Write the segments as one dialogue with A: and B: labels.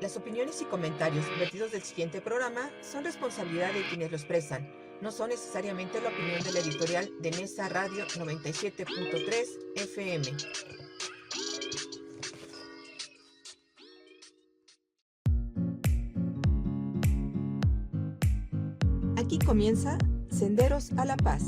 A: Las opiniones y comentarios vertidos del siguiente programa son responsabilidad de quienes lo expresan. No son necesariamente la opinión de la editorial de Nesa Radio 97.3 FM. Aquí comienza Senderos a la Paz.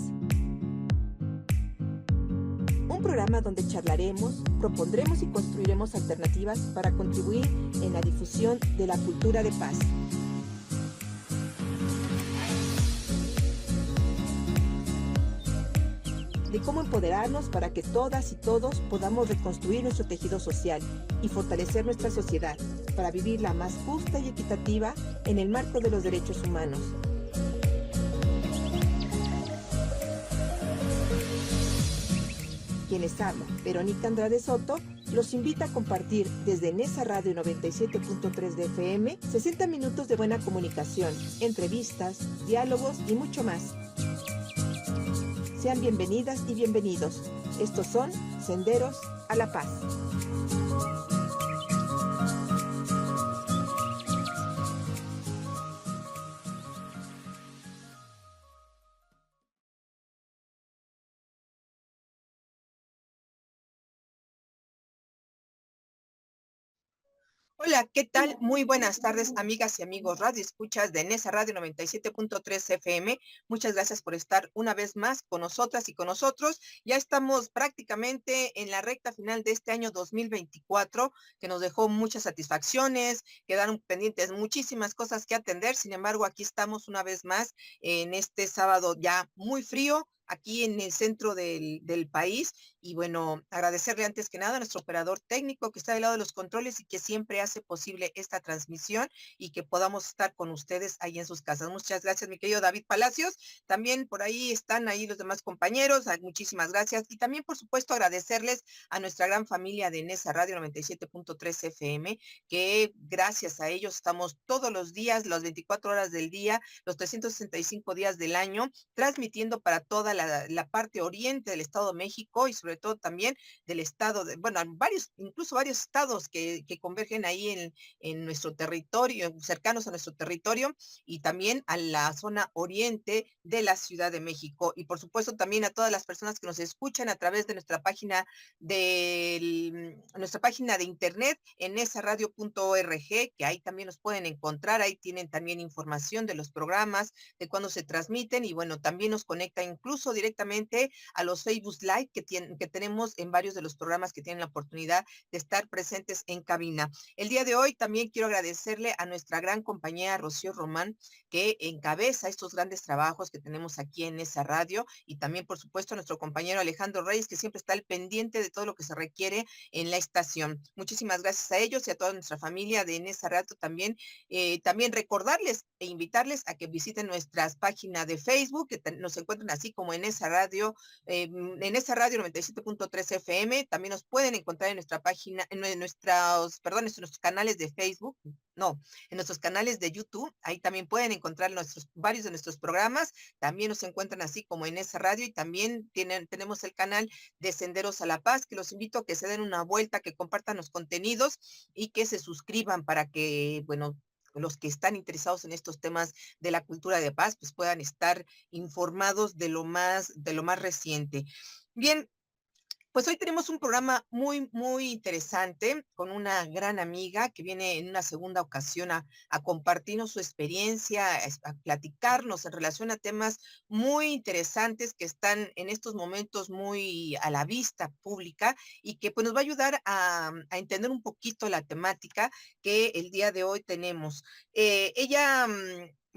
A: Un programa donde charlaremos, propondremos y construiremos alternativas para contribuir en la difusión de la cultura de paz. De cómo empoderarnos para que todas y todos podamos reconstruir nuestro tejido social y fortalecer nuestra sociedad para vivirla más justa y equitativa en el marco de los derechos humanos. Quien les habla, Verónica Andrade Soto, los invita a compartir desde Nesa Radio 97.3 de FM 60 minutos de buena comunicación, entrevistas, diálogos y mucho más. Sean bienvenidas y bienvenidos. Estos son Senderos a la Paz. Hola, ¿qué tal? Muy buenas tardes, amigas y amigos radio escuchas de Nesa Radio 97.3 FM. Muchas gracias por estar una vez más con nosotras y con nosotros. Ya estamos prácticamente en la recta final de este año 2024, que nos dejó muchas satisfacciones, quedaron pendientes muchísimas cosas que atender. Sin embargo, aquí estamos una vez más en este sábado ya muy frío, aquí en el centro del país. Y bueno, agradecerle antes que nada a nuestro operador técnico que está del lado de los controles y que siempre hace posible esta transmisión y que podamos estar con ustedes ahí en sus casas. Muchas gracias, mi querido David Palacios. También por ahí están ahí los demás compañeros. Muchísimas gracias. Y también, por supuesto, agradecerles a nuestra gran familia de Nesa Radio 97.3 FM, que gracias a ellos estamos todos los días, las 24 horas del día, los 365 días del año, transmitiendo para toda la parte oriente del Estado de México y sobre todo también del estado de, bueno, varios, incluso varios estados que convergen ahí en nuestro territorio, cercanos a nuestro territorio, y también a la zona oriente de la Ciudad de México. Y por supuesto también a todas las personas que nos escuchan a través de nuestra página de internet en esaradio.org, que ahí también nos pueden encontrar, ahí tienen también información de los programas, de cuándo se transmiten, y bueno, también nos conecta incluso directamente a los Facebook Live que tenemos en varios de los programas que tienen la oportunidad de estar presentes en cabina. El día de hoy también quiero agradecerle a nuestra gran compañera Rocío Román, que encabeza estos grandes trabajos que tenemos aquí en esa radio, y también, por supuesto, a nuestro compañero Alejandro Reyes, que siempre está al pendiente de todo lo que se requiere en la estación. Muchísimas gracias a ellos y a toda nuestra familia de En esa radio también. También recordarles e invitarles a que visiten nuestras páginas de Facebook, que nos encuentran así como en esa radio, en esa radio 97.3 FM. También nos pueden encontrar en nuestra página, en nuestros canales de Facebook, no, en nuestros canales de YouTube. Ahí también pueden encontrar varios de nuestros programas. También nos encuentran así como en esa radio, y también tenemos el canal de Senderos a la Paz, que los invito a que se den una vuelta, que compartan los contenidos y que se suscriban para que, bueno, los que están interesados en estos temas de la cultura de paz, pues puedan estar informados de lo más reciente. Bien, pues hoy tenemos un programa muy, muy interesante con una gran amiga que viene en una segunda ocasión a compartirnos su experiencia, a platicarnos en relación a temas muy interesantes que están en estos momentos muy a la vista pública, y que pues nos va a ayudar a entender un poquito la temática que el día de hoy tenemos.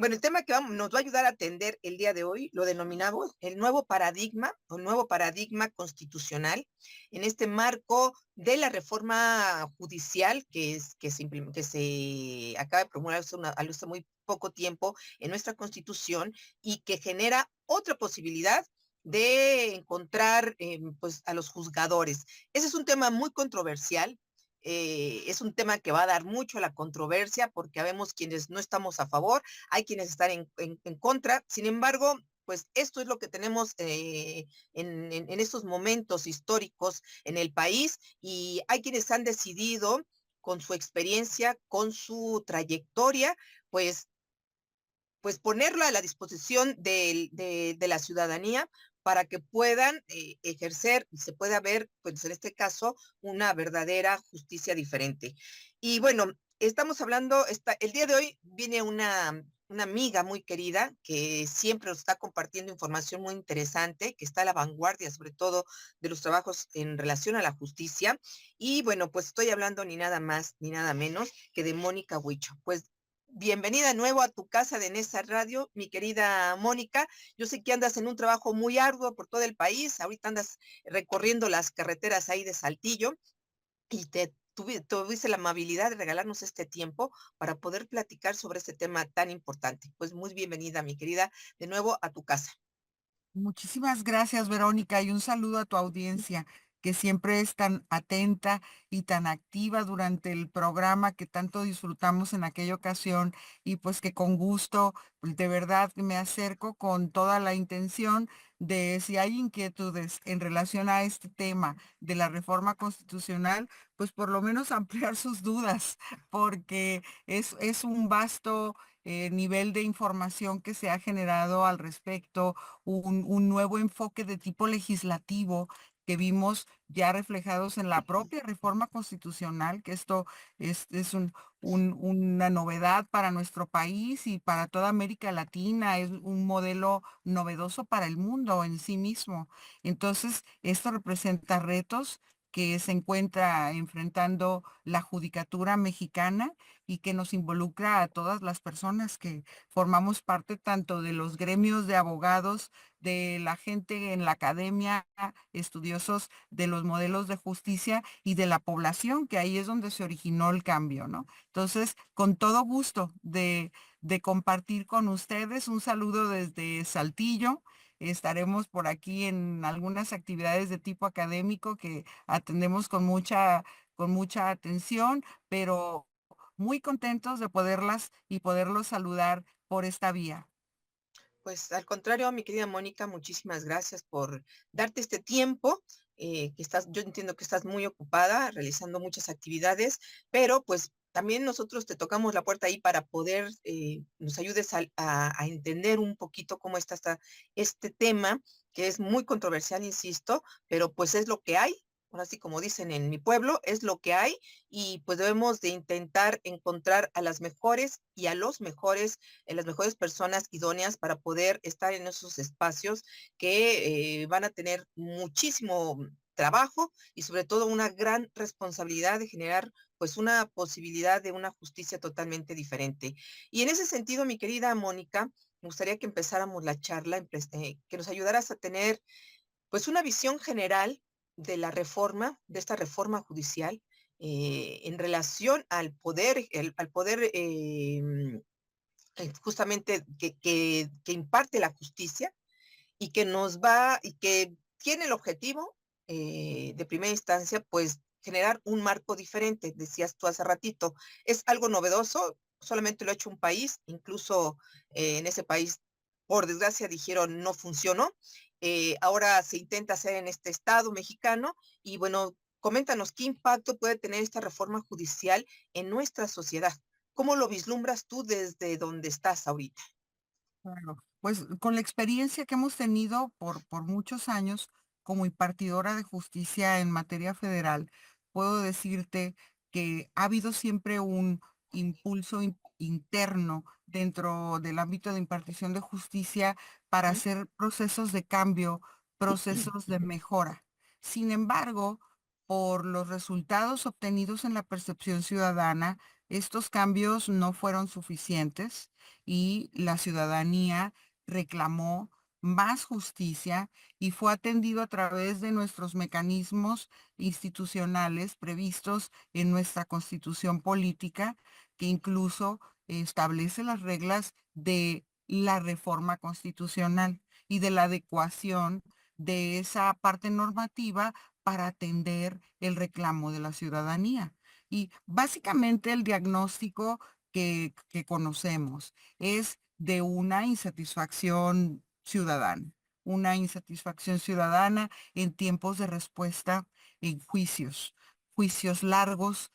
A: Bueno, el tema que nos va a ayudar a atender el día de hoy lo denominamos el nuevo paradigma o nuevo paradigma constitucional en este marco de la reforma judicial que se acaba de promulgar hace muy poco tiempo en nuestra Constitución, y que genera otra posibilidad de encontrar pues a los juzgadores. Ese es un tema muy controversial. Es un tema que va a dar mucho a la controversia, porque habemos quienes no estamos a favor, hay quienes están en contra. Sin embargo, pues esto es lo que tenemos en estos momentos históricos en el país, y hay quienes han decidido con su experiencia, con su trayectoria, pues ponerlo a la disposición de la ciudadanía para que puedan ejercer y se pueda ver, pues en este caso, una verdadera justicia diferente. Y bueno, estamos hablando, el día de hoy viene una amiga muy querida que siempre nos está compartiendo información muy interesante, que está a la vanguardia, sobre todo de los trabajos en relación a la justicia. Y bueno, pues estoy hablando ni nada más ni nada menos que de Mónica Huicho. Pues bienvenida de nuevo a tu casa de Nesa Radio, mi querida Mónica. Yo sé que andas en un trabajo muy arduo por todo el país. Ahorita andas recorriendo las carreteras ahí de Saltillo y tuviste la amabilidad de regalarnos este tiempo para poder platicar sobre este tema tan importante. Pues muy bienvenida, mi querida, de nuevo a tu casa.
B: Muchísimas gracias, Verónica, y un saludo a tu audiencia, que siempre es tan atenta y tan activa durante el programa que tanto disfrutamos en aquella ocasión y pues que con gusto, pues, de verdad me acerco con toda la intención de si hay inquietudes en relación a este tema de la reforma constitucional, pues por lo menos ampliar sus dudas, porque es un vasto nivel de información que se ha generado al respecto, un nuevo enfoque de tipo legislativo que vimos ya reflejados en la propia reforma constitucional, que esto es una novedad para nuestro país y para toda América Latina, es un modelo novedoso para el mundo en sí mismo. Entonces, esto representa retos que se encuentra enfrentando la judicatura mexicana y que nos involucra a todas las personas que formamos parte tanto de los gremios de abogados, de la gente en la academia, estudiosos de los modelos de justicia y de la población, que ahí es donde se originó el cambio, ¿no? Entonces, con todo gusto de compartir con ustedes, un saludo desde Saltillo. Estaremos por aquí en algunas actividades de tipo académico que atendemos con mucha atención, pero muy contentos de poderlas y poderlos saludar por esta vía.
A: Pues al contrario, mi querida Mónica, muchísimas gracias por darte este tiempo, yo entiendo que estás muy ocupada realizando muchas actividades, pero pues también nosotros te tocamos la puerta ahí para poder, nos ayudes a entender un poquito cómo está este tema, que es muy controversial, insisto, pero pues es lo que hay. Ahora sí, como dicen en mi pueblo, es lo que hay y pues debemos de intentar encontrar a las mejores y a los mejores las mejores personas idóneas para poder estar en esos espacios que van a tener muchísimo trabajo y sobre todo una gran responsabilidad de generar pues una posibilidad de una justicia totalmente diferente. Y en ese sentido, mi querida Mónica, me gustaría que empezáramos la charla, que nos ayudaras a tener pues una visión general de la reforma, de esta reforma judicial, en relación al poder, al poder justamente que imparte la justicia y que nos va y que tiene el objetivo de primera instancia, pues generar un marco diferente, decías tú hace ratito. Es algo novedoso, solamente lo ha hecho un país, incluso en ese país, por desgracia, dijeron no funcionó. Ahora se intenta hacer en este estado mexicano y bueno, coméntanos qué impacto puede tener esta reforma judicial en nuestra sociedad. ¿Cómo lo vislumbras tú desde donde estás ahorita?
B: Claro. Pues con la experiencia que hemos tenido por muchos años como impartidora de justicia en materia federal, puedo decirte que ha habido siempre un impulso interno dentro del ámbito de impartición de justicia para
A: Ujú.
B: hacer procesos de cambio, procesos de mejora. Sin embargo, por los resultados obtenidos en la percepción ciudadana, estos cambios no fueron suficientes y la ciudadanía reclamó más justicia y fue atendido a través de nuestros mecanismos institucionales previstos en nuestra constitución política, que incluso establece las reglas de la reforma constitucional y de la adecuación de esa parte normativa para atender el reclamo de la ciudadanía. Y básicamente el diagnóstico que conocemos es de una insatisfacción ciudadana en tiempos de respuesta en juicios largos,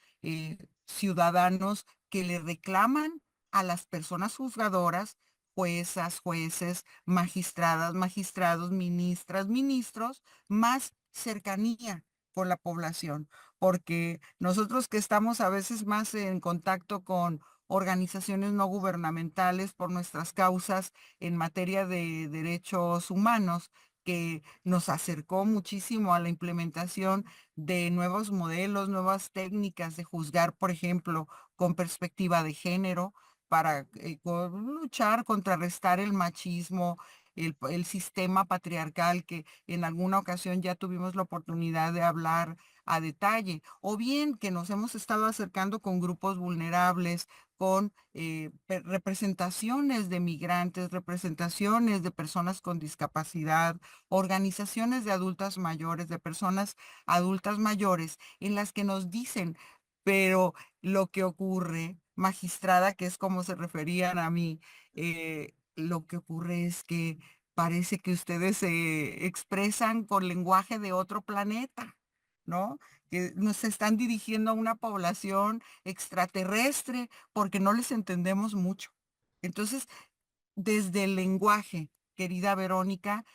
B: ciudadanos que le reclaman a las personas juzgadoras, juezas, jueces, magistradas, magistrados, ministras, ministros, más cercanía con la población, porque nosotros que estamos a veces más en contacto con organizaciones no gubernamentales por nuestras causas en materia de derechos humanos, que nos acercó muchísimo a la implementación de nuevos modelos, nuevas técnicas de juzgar, por ejemplo, con perspectiva de género, para luchar, contrarrestar el machismo, el sistema patriarcal que en alguna ocasión ya tuvimos la oportunidad de hablar a detalle, o bien que nos hemos estado acercando con grupos vulnerables, con representaciones de migrantes, representaciones de personas con discapacidad, organizaciones de adultas mayores, de personas adultas mayores, en las que nos dicen, pero lo que ocurre, magistrada, que es como se referían a mí, lo que ocurre es que parece que ustedes se expresan con lenguaje de otro planeta, ¿no? Que nos están dirigiendo a una población extraterrestre porque no les entendemos mucho. Entonces, desde el lenguaje, querida Verónica,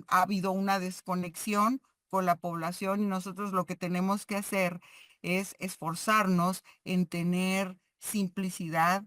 B: ha habido una desconexión con la población y nosotros lo que tenemos que hacer es esforzarnos en tener simplicidad,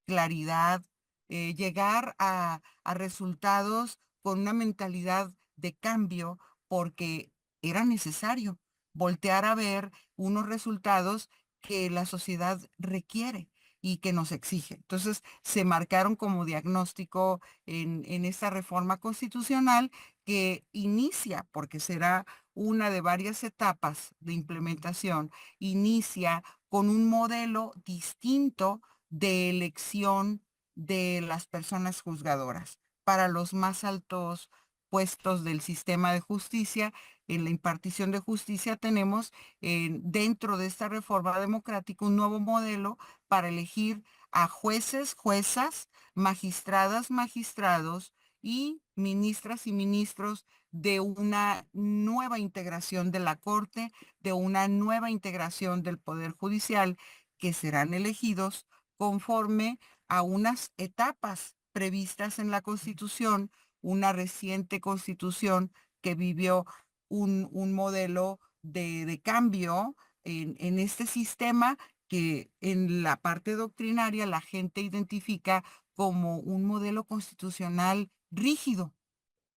B: claridad, llegar a resultados con una mentalidad de cambio porque era necesario voltear a ver unos resultados que la sociedad requiere y que nos exige. Entonces, se marcaron como diagnóstico en esta reforma constitucional que inicia, porque será una de varias etapas de implementación, inicia con un modelo distinto de elección de las personas juzgadoras para los más altos puestos del sistema de justicia. En la impartición de justicia tenemos dentro de esta reforma democrática un nuevo modelo para elegir a jueces, juezas, magistradas, magistrados y ministras y ministros de una nueva integración de la Corte, de una nueva integración del Poder Judicial, que serán elegidos conforme a unas etapas previstas en la Constitución, una reciente Constitución que vivió un modelo de cambio en este sistema que en la parte doctrinaria la gente identifica como un modelo constitucional rígido.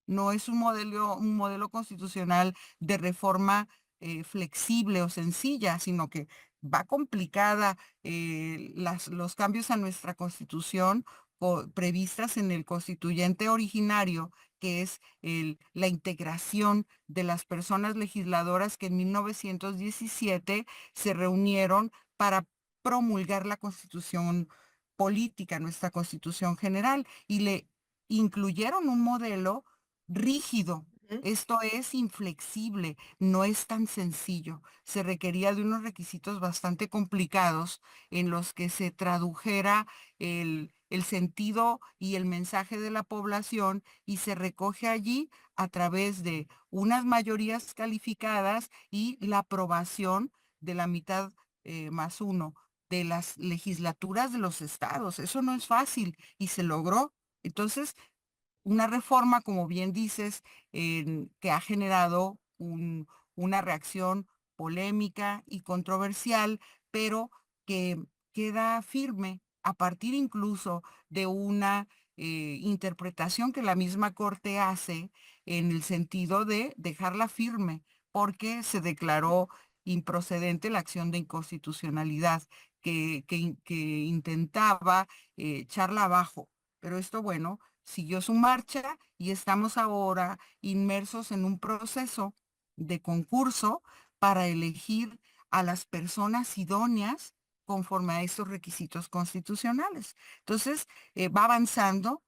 B: No es un modelo constitucional de reforma flexible o sencilla, sino que va complicada. Los cambios a nuestra constitución previstas en el constituyente originario, que es la integración de las personas legisladoras que en 1917 se reunieron para promulgar la constitución política, nuestra constitución general, y le incluyeron un modelo rígido.
A: Ujú.
B: Esto es inflexible, no es tan sencillo. Se requería de unos requisitos bastante complicados en los que se tradujera el sentido y el mensaje de la población y se recoge allí a través de unas mayorías calificadas y la aprobación de la mitad más uno de las legislaturas de los estados. Eso no es fácil y se logró. Entonces, una reforma, como bien dices, que ha generado una reacción polémica y controversial, pero que queda firme a partir incluso de una interpretación que la misma Corte hace en el sentido de dejarla firme, porque se declaró improcedente la acción de inconstitucionalidad que intentaba echarla abajo. Pero esto, bueno, siguió su marcha y estamos ahora inmersos en un proceso de concurso para elegir a las personas idóneas conforme a estos requisitos constitucionales. Entonces, va avanzando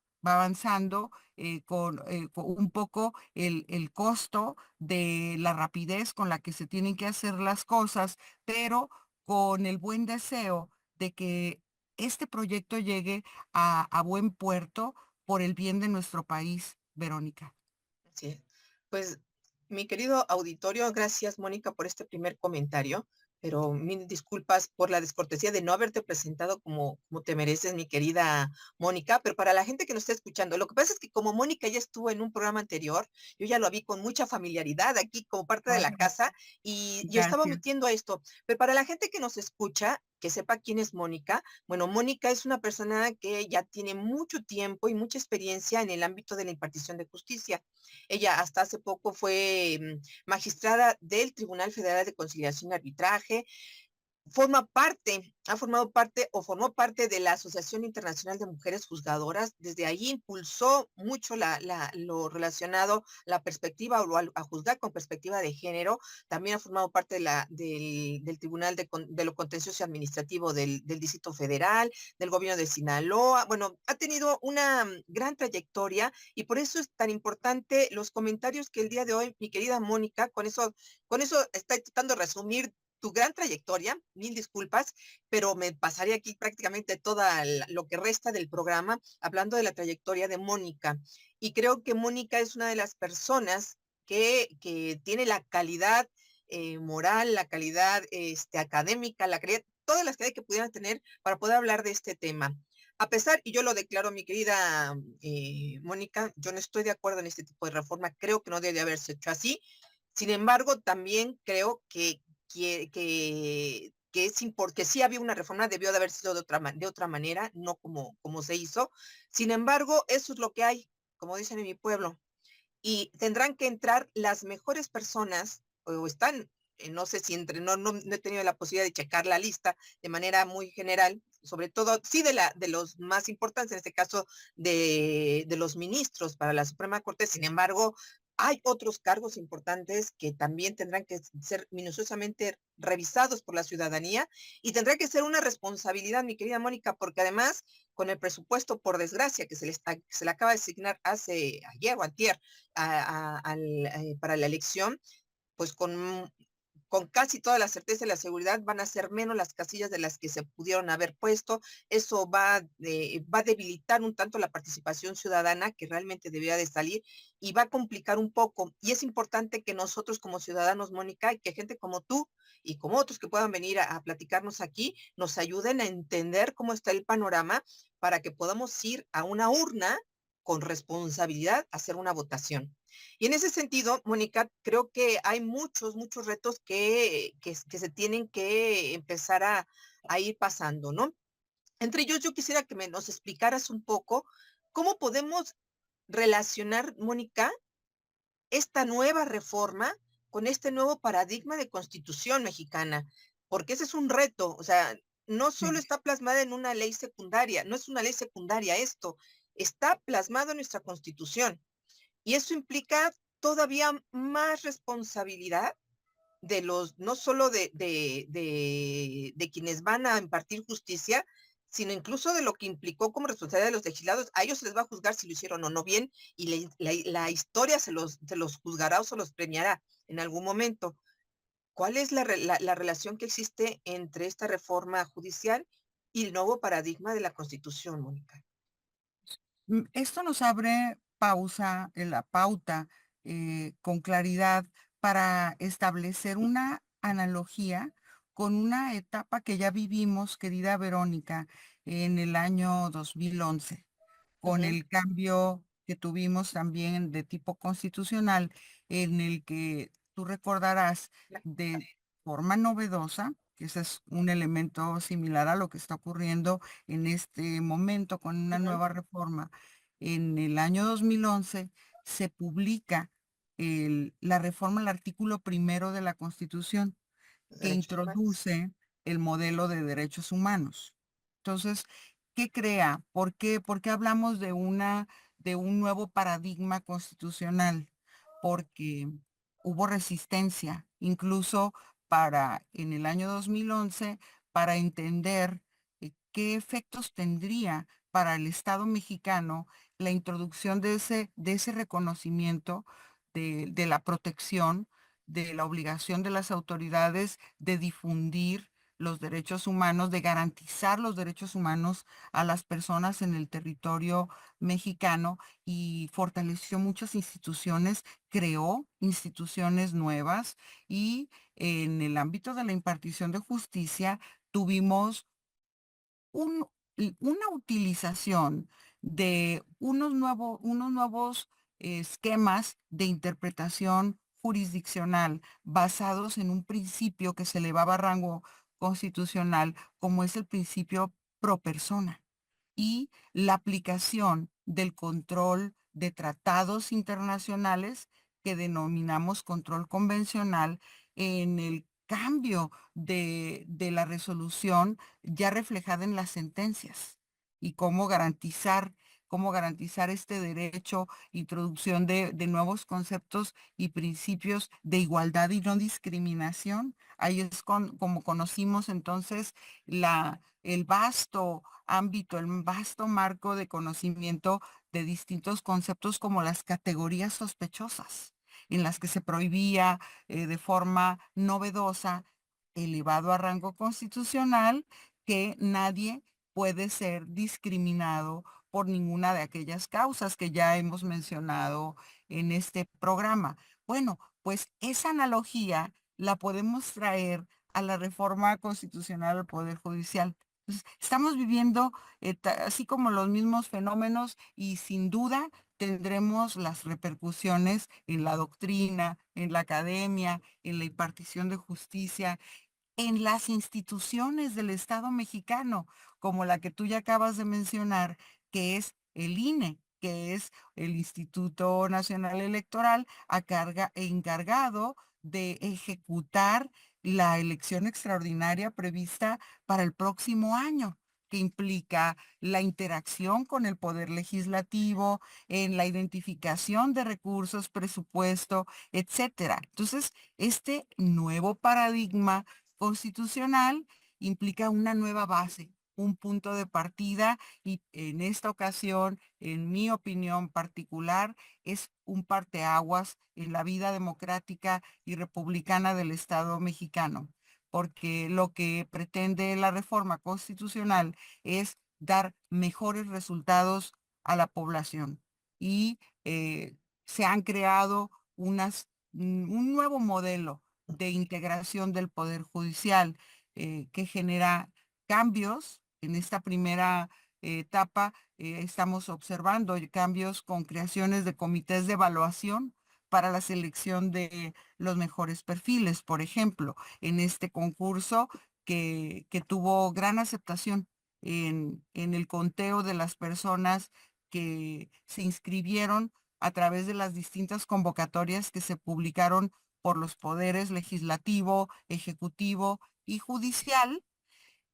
B: con un poco el costo de la rapidez con la que se tienen que hacer las cosas, pero con el buen deseo de que este proyecto llegue a buen puerto por el bien de nuestro país, Verónica.
A: Así es. Pues, mi querido auditorio, gracias, Mónica, por este primer comentario. pero mil disculpas por la descortesía de no haberte presentado como te mereces, mi querida Mónica, pero para la gente que nos está escuchando, lo que pasa es que como Mónica ya estuvo en un programa anterior, yo ya lo vi con mucha familiaridad aquí como parte de
B: Ay,
A: la casa y yo estaba
B: gracias.
A: omitiendo esto, pero para la gente que nos escucha, que sepa quién es Mónica, bueno, Mónica es una persona que ya tiene mucho tiempo y mucha experiencia en el ámbito de la impartición de justicia. Ella hasta hace poco fue magistrada del Tribunal Federal de Conciliación y Arbitraje, ha formado parte o formó parte de la Asociación Internacional de Mujeres Juzgadoras. Desde ahí impulsó mucho lo relacionado, la perspectiva o a juzgar con perspectiva de género. También ha formado parte del Tribunal de lo Contencioso y Administrativo del Distrito Federal, del Gobierno de Sinaloa. Bueno, ha tenido una gran trayectoria y por eso es tan importante los comentarios que el día de hoy, mi querida Mónica, con eso está tratando de resumir tu gran trayectoria, mil disculpas, pero me pasaría aquí prácticamente toda lo que resta del programa hablando de la trayectoria de Mónica. Y creo que Mónica es una de las personas que tiene la calidad moral, la calidad académica, la calidad, todas las calidades que pudieran tener para poder hablar de este tema. A pesar, y yo lo declaro, mi querida Mónica, yo no estoy de acuerdo en este tipo de reforma, creo que no debe haberse hecho así. Sin embargo, también creo que sí había una reforma, debió de haber sido de otra manera, no como se hizo. Sin embargo, eso es lo que hay, como dicen en mi pueblo. Y tendrán que entrar las mejores personas, o están, no sé si entre, no he tenido la posibilidad de checar la lista de manera muy general, sobre todo, sí de los más importantes, en este caso de los ministros para la Suprema Corte. Sin embargo, hay otros cargos importantes que también tendrán que ser minuciosamente revisados por la ciudadanía y tendrá que ser una responsabilidad, mi querida Mónica, porque además, con el presupuesto, por desgracia, que se le acaba de asignar hace ayer o antier para la elección, pues con casi toda la certeza y la seguridad van a ser menos las casillas de las que se pudieron haber puesto. Eso va a debilitar un tanto la participación ciudadana que realmente debería de salir y va a complicar un poco. Y es importante que nosotros como ciudadanos, Mónica, y que gente como tú y como otros que puedan venir a platicarnos aquí, nos ayuden a entender cómo está el panorama para que podamos ir a una urna con responsabilidad a hacer una votación. Y en ese sentido, Mónica, creo que hay muchos retos que se tienen que empezar a ir pasando, ¿no? Entre ellos, yo quisiera que nos explicaras un poco cómo podemos relacionar, Mónica, esta nueva reforma con este nuevo paradigma de constitución mexicana, porque ese es un reto, o sea, no solo
B: Sí.
A: está plasmada en una ley secundaria, no es una ley secundaria esto, está plasmado en nuestra constitución. Y eso implica todavía más responsabilidad de los, no solo de quienes van a impartir justicia, sino incluso de lo que implicó como responsabilidad de los legislados. A ellos se les va a juzgar si lo hicieron o no bien, y la historia se los juzgará o se los premiará en algún momento. ¿Cuál es la relación que existe entre esta reforma judicial y el nuevo paradigma de la Constitución, Mónica?
B: Esto nos abre la pauta con claridad para establecer una analogía con una etapa que ya vivimos, querida Verónica, en el año 2011, con
A: Ujú.
B: el cambio que tuvimos también de tipo constitucional, en el que tú recordarás de forma novedosa, que ese es un elemento similar a lo que está ocurriendo en este momento con una
A: Ujú.
B: nueva reforma. En el año 2011 se publica la reforma al artículo primero de la Constitución,
A: Los
B: que
A: derechos humanos.
B: introduce el modelo de derechos humanos. Entonces, ¿qué crea? ¿Por qué hablamos de un nuevo paradigma constitucional? Porque hubo resistencia, incluso en el año 2011, para entender qué efectos tendría para el Estado mexicano la introducción de ese reconocimiento de la protección, de la obligación de las autoridades de difundir los derechos humanos, de garantizar los derechos humanos a las personas en el territorio mexicano y fortaleció muchas instituciones, creó instituciones nuevas y en el ámbito de la impartición de justicia tuvimos una utilización de unos nuevos esquemas de interpretación jurisdiccional basados en un principio que se elevaba a rango constitucional, como es el principio pro persona y la aplicación del control de tratados internacionales que denominamos control convencional en el cambio de la resolución ya reflejada en las sentencias y cómo garantizar este derecho, introducción de nuevos conceptos y principios de igualdad y no discriminación. Ahí es como conocimos entonces el vasto ámbito, el vasto marco de conocimiento de distintos conceptos como las categorías sospechosas, en las que se prohibía de forma novedosa, elevado a rango constitucional, que nadie puede ser discriminado por ninguna de aquellas causas que ya hemos mencionado en este programa. Bueno, pues esa analogía la podemos traer a la reforma constitucional del Poder Judicial. Entonces, estamos viviendo así como los mismos fenómenos y sin duda tendremos las repercusiones en la doctrina, en la academia, en la impartición de justicia, en las instituciones del Estado mexicano, como la que tú ya acabas de mencionar, que es el INE, que es el Instituto Nacional Electoral, encargado de ejecutar la elección extraordinaria prevista para el próximo año, que implica la interacción con el Poder Legislativo, en la identificación de recursos, presupuesto, etcétera. Entonces, este nuevo paradigma constitucional implica una nueva base, un punto de partida y en esta ocasión, en mi opinión particular, es un parteaguas en la vida democrática y republicana del Estado mexicano, porque lo que pretende la reforma constitucional es dar mejores resultados a la población y se han creado un nuevo modelo de integración del Poder Judicial que genera cambios. En esta primera etapa estamos observando cambios con creaciones de comités de evaluación para la selección de los mejores perfiles. Por ejemplo, en este concurso que tuvo gran aceptación en el conteo de las personas que se inscribieron a través de las distintas convocatorias que se publicaron por los poderes legislativo, ejecutivo y judicial.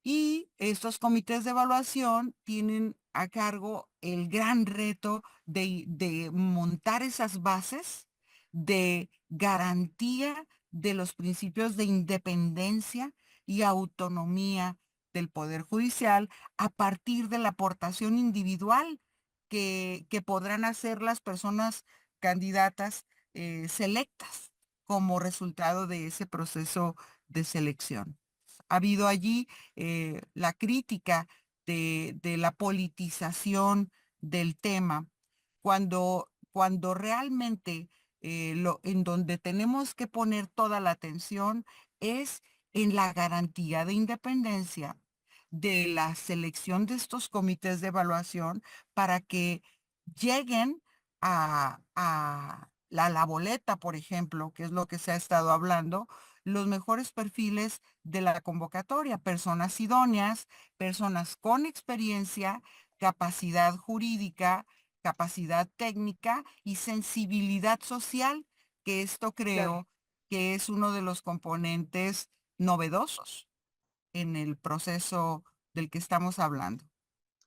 B: Y estos comités de evaluación tienen a cargo el gran reto de montar esas bases de garantía de los principios de independencia y autonomía del Poder Judicial a partir de la aportación individual que podrán hacer las personas candidatas selectas como resultado de ese proceso de selección. Ha habido allí la crítica de la politización del tema, cuando realmente en donde tenemos que poner toda la atención es en la garantía de independencia de la selección de estos comités de evaluación para que lleguen a la boleta, por ejemplo, que es lo que se ha estado hablando, los mejores perfiles de la convocatoria, personas idóneas, personas con experiencia, capacidad jurídica, capacidad técnica y sensibilidad social, que esto
A: Claro.
B: creo que es uno de los componentes novedosos en el proceso del que estamos hablando.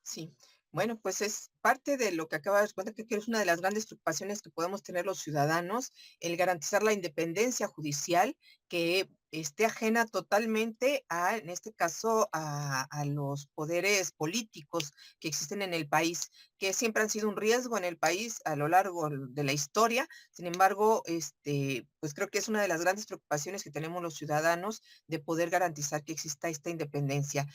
A: Sí, bueno, pues es parte de lo que acabas de cuenta, que es una de las grandes preocupaciones que podemos tener los ciudadanos, el garantizar la independencia judicial, que esté ajena totalmente a, en este caso, a los poderes políticos que existen en el país, que siempre han sido un riesgo en el país a lo largo de la historia. Sin embargo, pues creo que es una de las grandes preocupaciones que tenemos los ciudadanos de poder garantizar que exista esta independencia.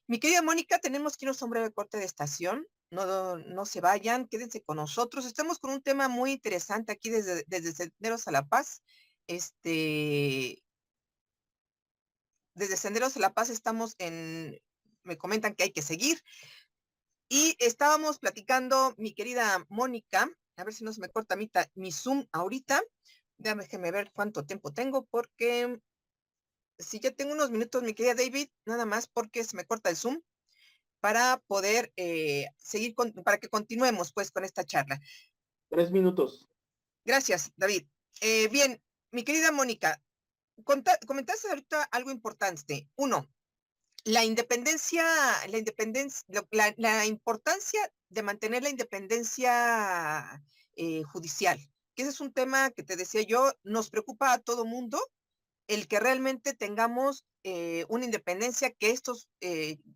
A: Mi querida Mónica, tenemos que irnos a un breve corte de estación. No se vayan, quédense con nosotros. Estamos con un tema muy interesante aquí desde Senderos a la Paz. Este, desde Senderos a la Paz me comentan que hay que seguir. Y estábamos platicando, mi querida Mónica, a ver si no se me corta mi Zoom ahorita. Déjame ver cuánto tiempo tengo, porque si ya tengo unos minutos, mi querida David, nada más porque se me corta el Zoom para poder seguir, para que continuemos pues con esta charla.
C: 3 minutos.
A: Gracias, David. Bien, mi querida Mónica, comentaste ahorita algo importante. Uno, la independencia, la importancia de mantener la independencia judicial, que ese es un tema que te decía yo, nos preocupa a todo mundo, el que realmente tengamos una independencia, que estos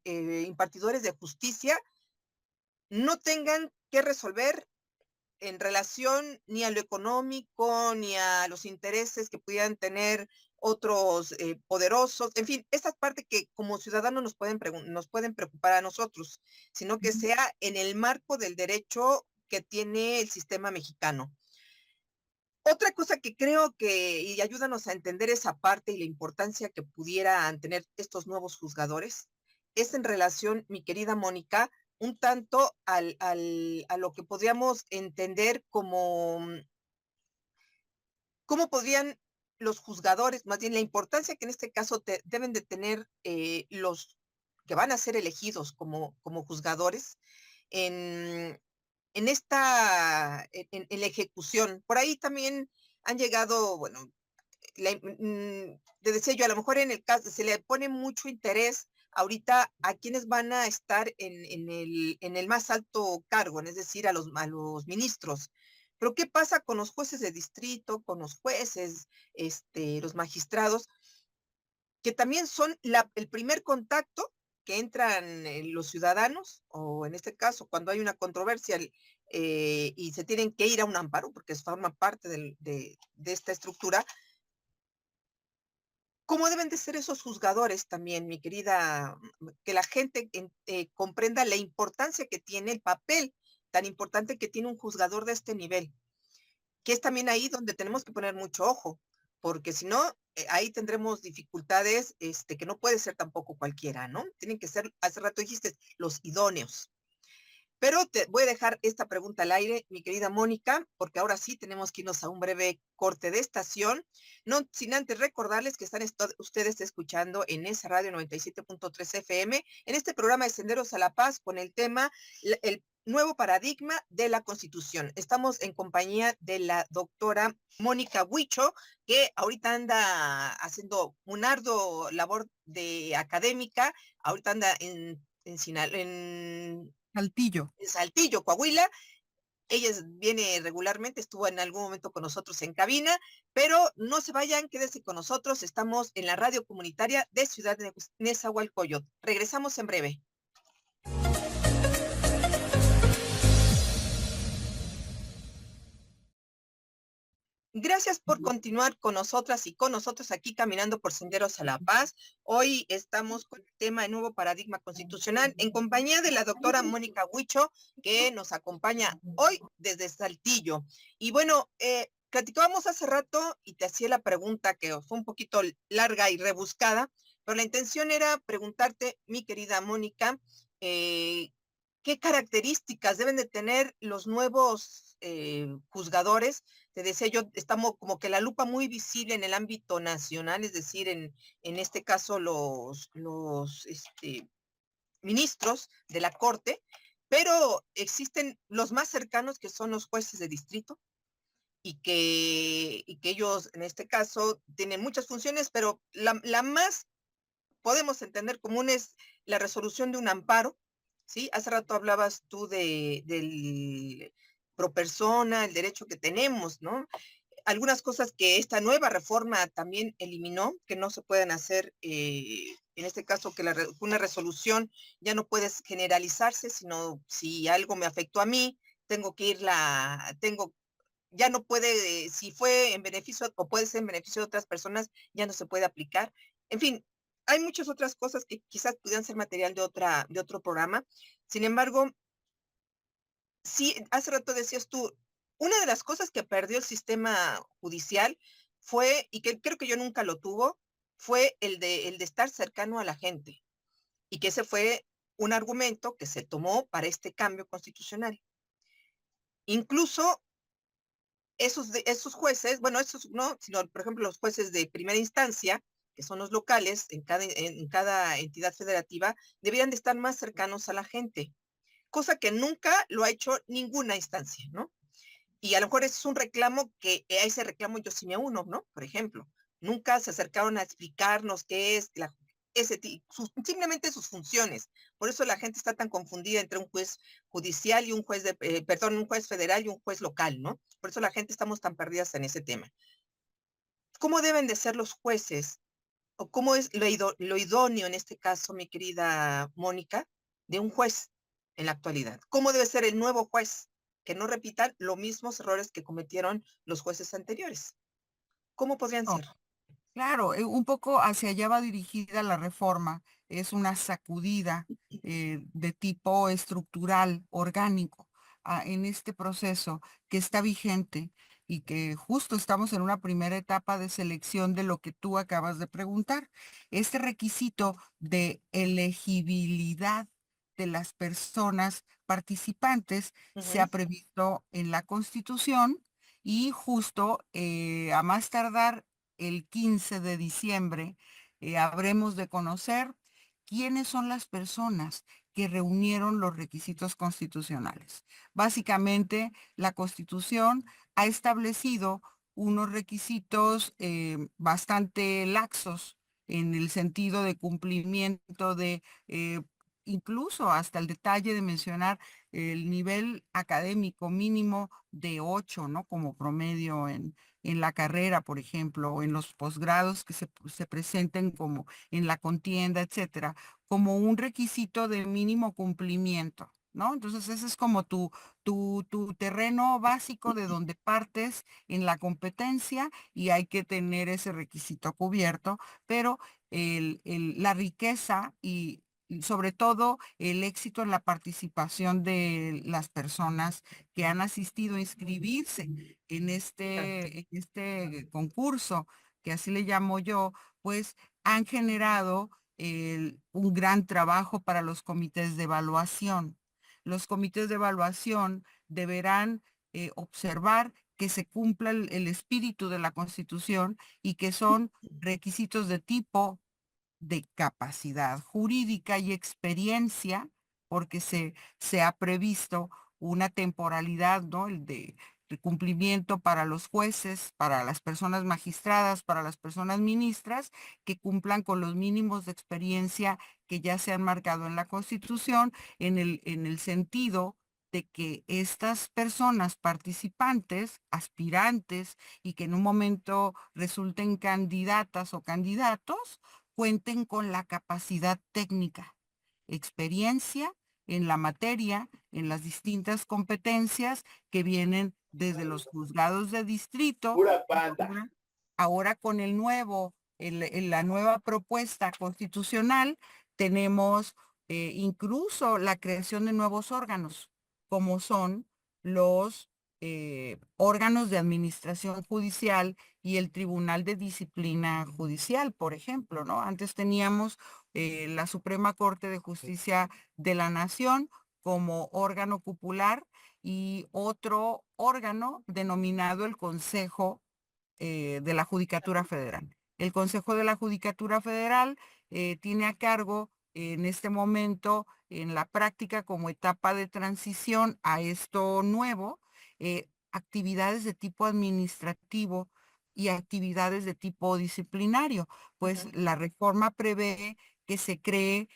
A: impartidores de justicia no tengan que resolver en relación ni a lo económico, ni a los intereses que pudieran tener otros poderosos, en fin, esta parte que como ciudadanos nos pueden preocupar a nosotros, sino que sea en el marco del derecho que tiene el sistema mexicano. Otra cosa que creo que, y ayúdanos a entender esa parte y la importancia que pudieran tener estos nuevos juzgadores, es en relación, mi querida Mónica, un tanto a lo que podríamos entender como cómo podrían los juzgadores, más bien la importancia que en este caso deben de tener los que van a ser elegidos como juzgadores en, en la ejecución. Por ahí también han llegado, bueno, le decía yo, a lo mejor en el caso se le pone mucho interés ahorita a quienes van a estar en el más alto cargo, es decir, a los ministros. Pero ¿qué pasa con los jueces de distrito, con los jueces, los magistrados, que también son el primer contacto que entran los ciudadanos, o en este caso, cuando hay una controversia y se tienen que ir a un amparo, porque forma parte de esta estructura? ¿Cómo deben de ser esos juzgadores también, mi querida? Que la gente comprenda la importancia que tiene, el papel tan importante que tiene un juzgador de este nivel, que es también ahí donde tenemos que poner mucho ojo, porque si no, ahí tendremos dificultades, que no puede ser tampoco cualquiera, ¿no? Tienen que ser, hace rato dijiste, los idóneos. Pero te voy a dejar esta pregunta al aire, mi querida Mónica, porque ahora sí tenemos que irnos a un breve corte de estación, no sin antes recordarles que están ustedes escuchando en esa radio 97.3 FM, en este programa de Senderos a la Paz con el tema el nuevo paradigma de la Constitución. Estamos en compañía de la doctora Mónica Huicho, que ahorita anda haciendo un arduo labor de académica, ahorita anda
B: Saltillo.
A: en Saltillo, Coahuila. Ella viene regularmente, estuvo en algún momento con nosotros en cabina, pero no se vayan, quédense con nosotros. Estamos en la radio comunitaria de Ciudad de Nezahualcóyotl. Regresamos en breve. Gracias por continuar con nosotras y con nosotros aquí caminando por Senderos a la Paz. Hoy estamos con el tema de nuevo paradigma constitucional en compañía de la doctora Mónica Huicho, que nos acompaña hoy desde Saltillo. Y bueno, platicábamos hace rato y te hacía la pregunta que fue un poquito larga y rebuscada, pero la intención era preguntarte, mi querida Mónica, ¿qué características deben de tener los nuevos juzgadores? Te decía yo, estamos como que la lupa muy visible en el ámbito nacional, es decir, en este caso los ministros de la Corte, pero existen los más cercanos que son los jueces de distrito y que ellos en este caso tienen muchas funciones, pero la más podemos entender común es la resolución de un amparo, ¿sí? Hace rato hablabas tú del pro persona, el derecho que tenemos, ¿no? algunas cosas que esta nueva reforma también eliminó, que no se pueden hacer, en este caso, que una resolución ya no puede generalizarse, sino si algo me afectó a mí, ya no puede, si fue en beneficio o puede ser en beneficio de otras personas, ya no se puede aplicar. En fin, hay muchas otras cosas que quizás pudieran ser material de otro programa. Sin embargo, sí, hace rato decías tú, una de las cosas que perdió el sistema judicial fue, y que creo que yo nunca lo tuvo, fue el de estar cercano a la gente. Y que ese fue un argumento que se tomó para este cambio constitucional. Incluso esos jueces, bueno, esos no, sino por ejemplo los jueces de primera instancia, que son los locales en cada entidad federativa, deberían de estar más cercanos a la gente, cosa que nunca lo ha hecho ninguna instancia, ¿no? Y a lo mejor ese es un reclamo que a ese reclamo yo sí me uno, ¿no? Por ejemplo, nunca se acercaron a explicarnos qué es simplemente sus funciones. Por eso la gente está tan confundida entre un juez judicial y un juez perdón, un juez federal y un juez local, ¿no? Por eso la gente estamos tan perdidas en ese tema. ¿Cómo deben de ser los jueces? ¿O cómo es lo idóneo en este caso, mi querida Mónica, de un juez en la actualidad? ¿Cómo debe ser el nuevo juez? Que no repitan los mismos errores que cometieron los jueces anteriores. ¿Cómo podrían
B: Oh,
A: ser?
B: claro, un poco hacia allá va dirigida la reforma. Es una sacudida de tipo estructural, orgánico, en este proceso que está vigente y que justo estamos en una primera etapa de selección de lo que tú acabas de preguntar. Este requisito de elegibilidad de las personas participantes se
A: Ujú,
B: ha previsto en la Constitución y justo a más tardar el 15 de diciembre, habremos de conocer quiénes son las personas que reunieron los requisitos constitucionales. Básicamente, la Constitución ha establecido unos requisitos bastante laxos en el sentido de cumplimiento de incluso hasta el detalle de mencionar el nivel académico mínimo de 8, ¿no? Como promedio en la carrera, por ejemplo, o en los posgrados que se presenten como en la contienda, etcétera, como un requisito de mínimo cumplimiento, ¿no? Entonces, ese es como tu terreno básico de donde partes en la competencia y hay que tener ese requisito cubierto, pero la riqueza y sobre todo el éxito en la participación de las personas que han asistido a inscribirse
A: claro.
B: en este concurso, que así le llamo yo, pues han generado un gran trabajo para los comités de evaluación. Los comités de evaluación deberán observar que se cumpla el espíritu de la Constitución y que son requisitos de tipo de capacidad jurídica y experiencia, porque se ha previsto una temporalidad, ¿no? El de cumplimiento para los jueces, para las personas magistradas, para las personas ministras, que cumplan con los mínimos de experiencia que ya se han marcado en la Constitución, en el sentido de que estas personas participantes, aspirantes y que en un momento resulten candidatas o candidatos, cuenten con la capacidad técnica, experiencia en la materia, en las distintas competencias que vienen desde los juzgados de distrito.
C: Pura
B: Y
C: panda.
B: ahora con en la nueva propuesta constitucional, tenemos incluso la creación de nuevos órganos, como son los órganos de administración judicial y el Tribunal de Disciplina Judicial, por ejemplo, ¿no? Antes teníamos la Suprema Corte de Justicia de la Nación como órgano cupular y otro órgano denominado el Consejo de la Judicatura Federal. El Consejo de la Judicatura Federal tiene a cargo en este momento, en la práctica como etapa de transición a esto nuevo, actividades de tipo administrativo y actividades de tipo disciplinario, pues
A: Ujú,
B: la reforma prevé que se cree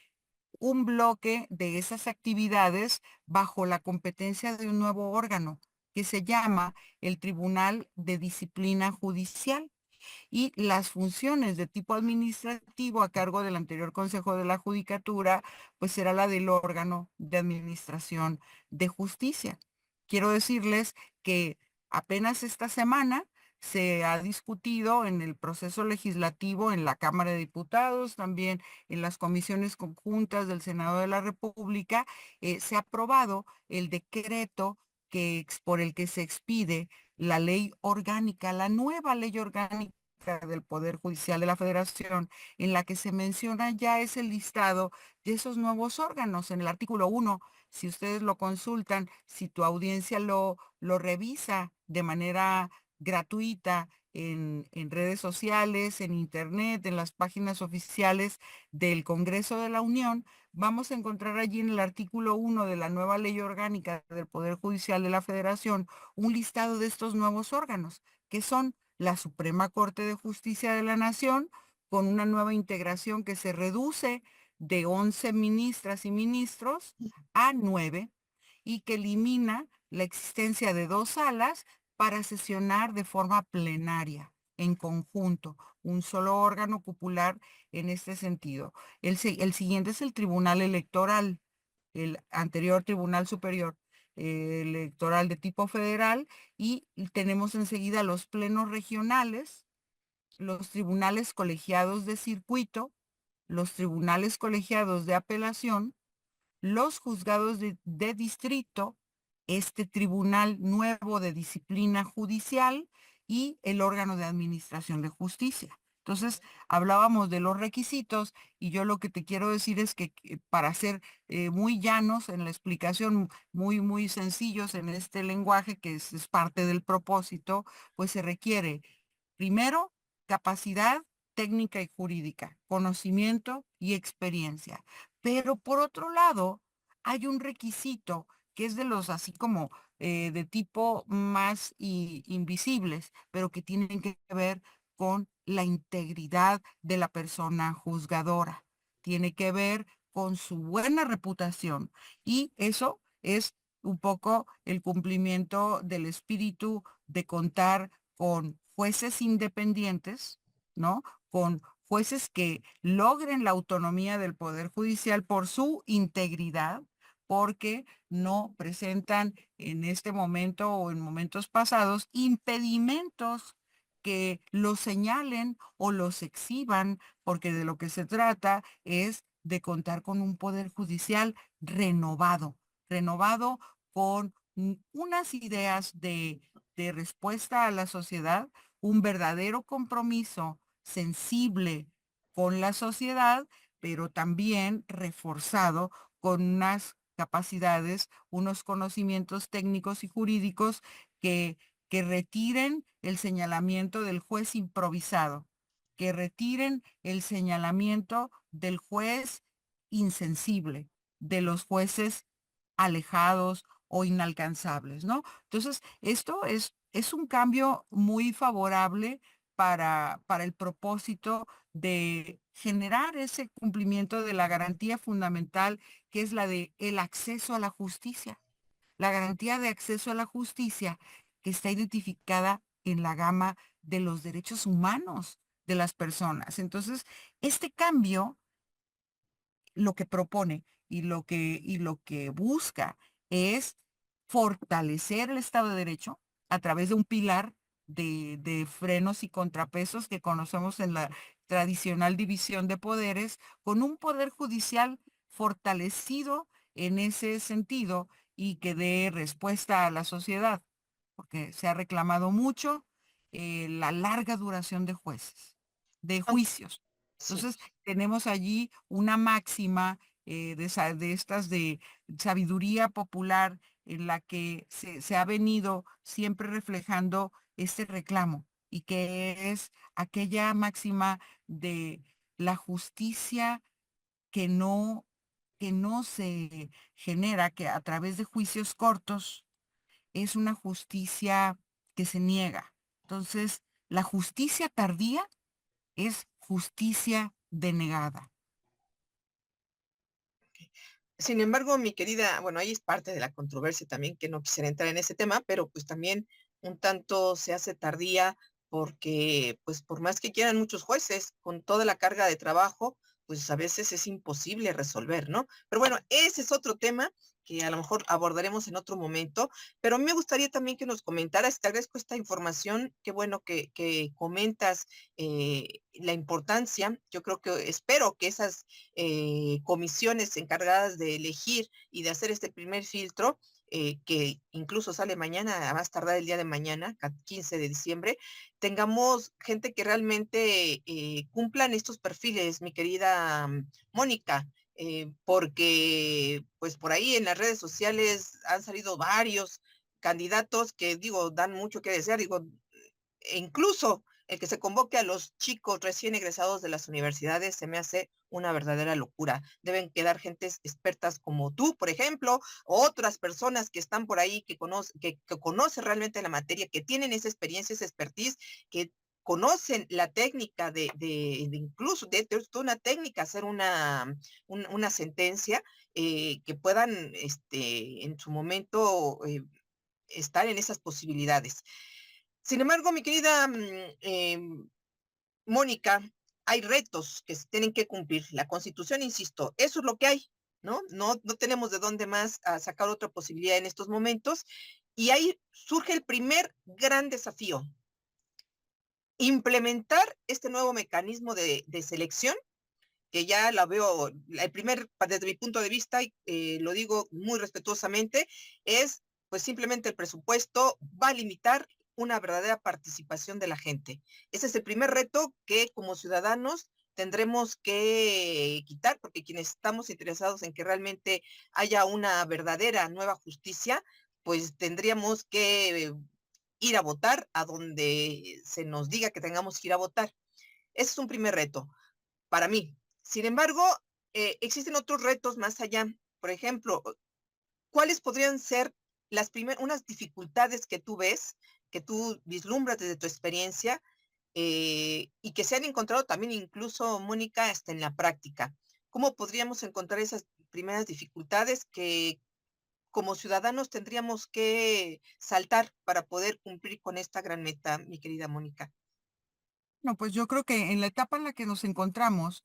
B: un bloque de esas actividades bajo la competencia de un nuevo órgano que se llama el Tribunal de Disciplina Judicial, y las funciones de tipo administrativo a cargo del anterior Consejo de la Judicatura, pues será la del órgano de administración de justicia. Quiero decirles que apenas esta semana se ha discutido en el proceso legislativo en la Cámara de Diputados, también en las comisiones conjuntas del Senado de la República, se ha aprobado el decreto por el que se expide la ley orgánica, la nueva ley orgánica del Poder Judicial de la Federación, en la que se menciona ya ese listado de esos nuevos órganos. En el artículo 1, si ustedes lo consultan, si tu audiencia lo revisa de manera gratuita en redes sociales, en internet, en las páginas oficiales del Congreso de la Unión, vamos a encontrar allí en el artículo 1 de la nueva ley orgánica del Poder Judicial de la Federación un listado de estos nuevos órganos, que son la Suprema Corte de Justicia de la Nación, con una nueva integración que se reduce de 11 ministras y ministros a 9, y que elimina la existencia de 2 salas para sesionar de forma plenaria, en conjunto, un solo órgano cupular en este sentido. El siguiente es el Tribunal Electoral, el anterior Tribunal Superior Electoral de tipo federal, y tenemos enseguida los plenos regionales, los tribunales colegiados de circuito, los tribunales colegiados de apelación, los juzgados de distrito, este tribunal nuevo de disciplina judicial y el órgano de administración de justicia. Entonces, hablábamos de los requisitos, y yo lo que te quiero decir es que para ser muy llanos en la explicación, muy sencillos en este lenguaje que es parte del propósito, pues se requiere primero capacidad técnica y jurídica, conocimiento y experiencia. Pero por otro lado, hay un requisito que es de los así como de tipo más invisibles, pero que tienen que ver con la integridad de la persona juzgadora. Tiene que ver con su buena reputación, y eso es un poco el cumplimiento del espíritu de contar con jueces independientes, ¿no? Con jueces que logren la autonomía del Poder Judicial por su integridad, porque no presentan en este momento o en momentos pasados impedimentos que los señalen o los exhiban, porque de lo que se trata es de contar con un Poder Judicial renovado con unas ideas de respuesta a la sociedad, un verdadero compromiso sensible con la sociedad, pero también reforzado con unas capacidades, unos conocimientos técnicos y jurídicos que, que retiren el señalamiento del juez improvisado, que retiren el señalamiento del juez insensible, de los jueces alejados o inalcanzables, ¿no? Entonces, esto es un cambio muy favorable para el propósito de generar ese cumplimiento de la garantía fundamental, que es la de el acceso a la justicia. La garantía de acceso a la justicia, que está identificada en la gama de los derechos humanos de las personas. Entonces, este cambio lo que propone y lo que busca es fortalecer el Estado de Derecho a través de un pilar de frenos y contrapesos que conocemos en la tradicional división de poderes, con un poder judicial fortalecido en ese sentido y que dé respuesta a la sociedad, porque se ha reclamado mucho la larga duración de jueces, de
A: Ah,
B: juicios.
A: sí.
B: Entonces, tenemos allí una máxima de estas de sabiduría popular, en la que se ha venido siempre reflejando este reclamo, y que es aquella máxima de la justicia que no se genera, que a través de juicios cortos es una justicia que se niega. Entonces, la justicia tardía es justicia denegada.
A: Sin embargo, mi querida, bueno, ahí es parte de la controversia también, que no quisiera entrar en ese tema, pero pues también un tanto se hace tardía porque, pues por más que quieran muchos jueces, con toda la carga de trabajo, pues a veces es imposible resolver, ¿no? Pero bueno, ese es otro tema que a lo mejor abordaremos en otro momento, pero a mí me gustaría también que nos comentaras, te agradezco esta información, qué bueno que comentas la importancia, yo creo que espero que esas comisiones encargadas de elegir y de hacer este primer filtro, que incluso sale mañana, a más tardar el día de mañana, 15 de diciembre, tengamos gente que realmente cumplan estos perfiles, mi querida Mónica, porque pues por ahí en las redes sociales han salido varios candidatos que digo, dan mucho que desear, digo, e incluso el que se convoque a los chicos recién egresados de las universidades se me hace una verdadera locura. Deben quedar gentes expertas como tú, por ejemplo, o otras personas que están por ahí, que conocen realmente la materia, que tienen esa experiencia, esa expertise, que conocen la técnica de incluso de una técnica, hacer una sentencia, que puedan en su momento estar en esas posibilidades. Sin embargo, mi querida Mónica, hay retos que se tienen que cumplir. La Constitución, insisto, eso es lo que hay, ¿no? No tenemos de dónde más a sacar otra posibilidad en estos momentos. Y ahí surge el primer gran desafío, implementar este nuevo mecanismo de selección, que ya la veo, el primer, desde mi punto de vista, y lo digo muy respetuosamente, es pues simplemente el presupuesto va a limitar una verdadera participación de la gente. Ese es el primer reto que como ciudadanos tendremos que quitar, porque quienes estamos interesados en que realmente haya una verdadera nueva justicia, pues tendríamos que ir a votar a donde se nos diga que tengamos que ir a votar. Ese es un primer reto para mí. Sin embargo, existen otros retos más allá. Por ejemplo, ¿cuáles podrían ser unas dificultades que tú ves, que tú vislumbras desde tu experiencia y que se han encontrado también incluso, Mónica, hasta en la práctica? ¿Cómo podríamos encontrar esas primeras dificultades que como ciudadanos tendríamos que saltar para poder cumplir con esta gran meta, mi querida Mónica?
B: No, pues yo creo que en la etapa en la que nos encontramos,